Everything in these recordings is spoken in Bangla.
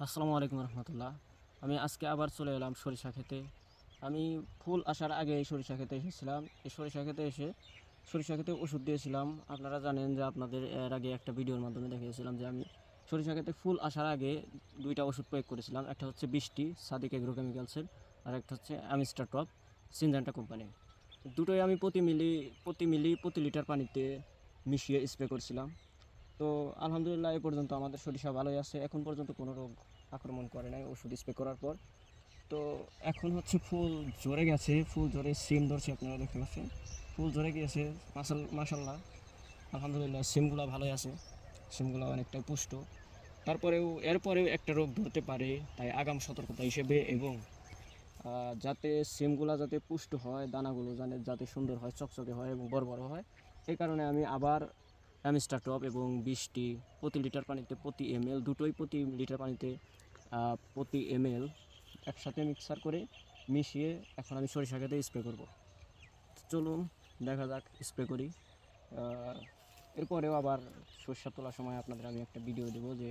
আসসালামু আলাইকুম রহমতুল্লাহ। আমি আজকে আবার চলে এলাম সরিষা খেতে। আমি ফুল আসার আগে এই সরিষা খেতে এসেছিলাম। এই সরিষা খেতে এসে সরিষা খেতে ওষুধ দিয়েছিলাম। আপনারা জানেন যে আপনাদের এর আগে একটা ভিডিওর মাধ্যমে দেখিয়েছিলাম যে আমি সরিষা খেতে ফুল আসার আগে দুইটা ওষুধ প্রয়োগ করেছিলাম। একটা হচ্ছে বৃষ্টি সাদিক এগ্রোকেমিক্যালসের, আর একটা হচ্ছে অ্যামিস্টার টপ সিনজেন্টা কোম্পানির। দুটোই আমি প্রতি লিটার পানিতে মিশিয়ে স্প্রে করছিলাম। তো আলহামদুলিল্লাহ এ পর্যন্ত আমাদের সরিষা ভালোই আছে, এখন পর্যন্ত কোনো রোগ আক্রমণ করে নাই ওষুধ স্প্রে করার পর। তো এখন হচ্ছে ফুল ঝরে গেছে, ফুল ঝরে সিম ধরছে, আপনারা দেখতে পাচ্ছেন ফুল ঝরে গিয়েছে। মাসাল্লাহ আলহামদুলিল্লাহ সিমগুলো ভালোই আছে, সিমগুলো অনেকটাই পুষ্ট। এরপরেও একটা রোগ ধরতে পারে, তাই আগাম সতর্কতা হিসেবে এবং যাতে সিমগুলো যাতে পুষ্ট হয়, দানাগুলো যাতে সুন্দর হয়, চকচকে হয় এবং বড় বড় হয়, এই কারণে আমি আবার অ্যামিস্টার টপ এবং বৃষ্টি প্রতি লিটার পানিতে প্রতি এমএল দুটোই প্রতি লিটার পানিতে প্রতি এমএল একসাথে মিক্সার করে মিশিয়ে এখন আমি সরিষা খেতে স্প্রে করব। চলুন দেখা যাক, স্প্রে করি। এরপরেও আবার সরিষা তোলার সময় আপনাদের আমি একটা ভিডিও দেবো যে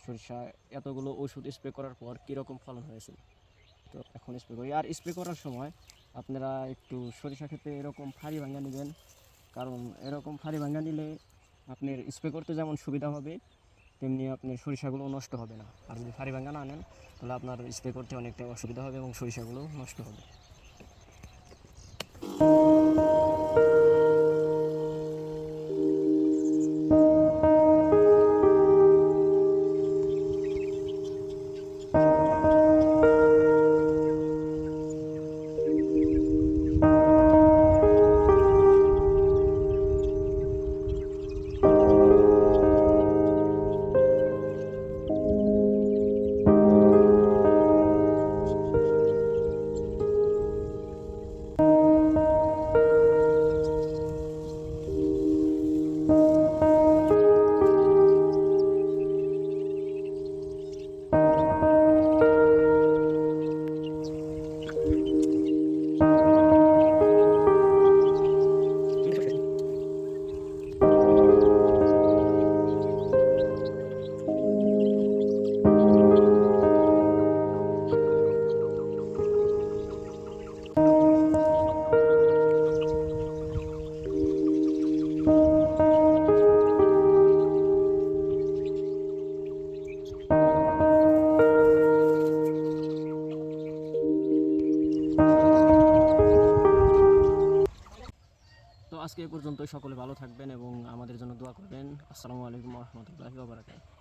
সরিষা এতগুলো ওষুধ স্প্রে করার পর কীরকম ফলন হয়েছে। তো এখন স্প্রে করি, আর স্প্রে করার সময় আপনারা একটু সরিষা খেতে এরকম ফাড়ি ভাঙা নেবেন, কারণ এরকম ফাড়ি ভাঙা নিলে আপনার স্প্রে করতে যেমন সুবিধা হবে, তেমনি আপনার সরিষাগুলো নষ্ট হবে না। আর যদি ফাড়ি ভাঙা না নেন তাহলে আপনার স্প্রে করতে অনেকটা অসুবিধা হবে এবং সরিষাগুলো নষ্ট হবে। তো আজকে এ পর্যন্তই, সকলে ভালো থাকবেন এবং আমাদের জন্য দোয়া করবেন। আসসালামু আলাইকুম রহমতুল্লাহি ওয়া বারাকাতুহু।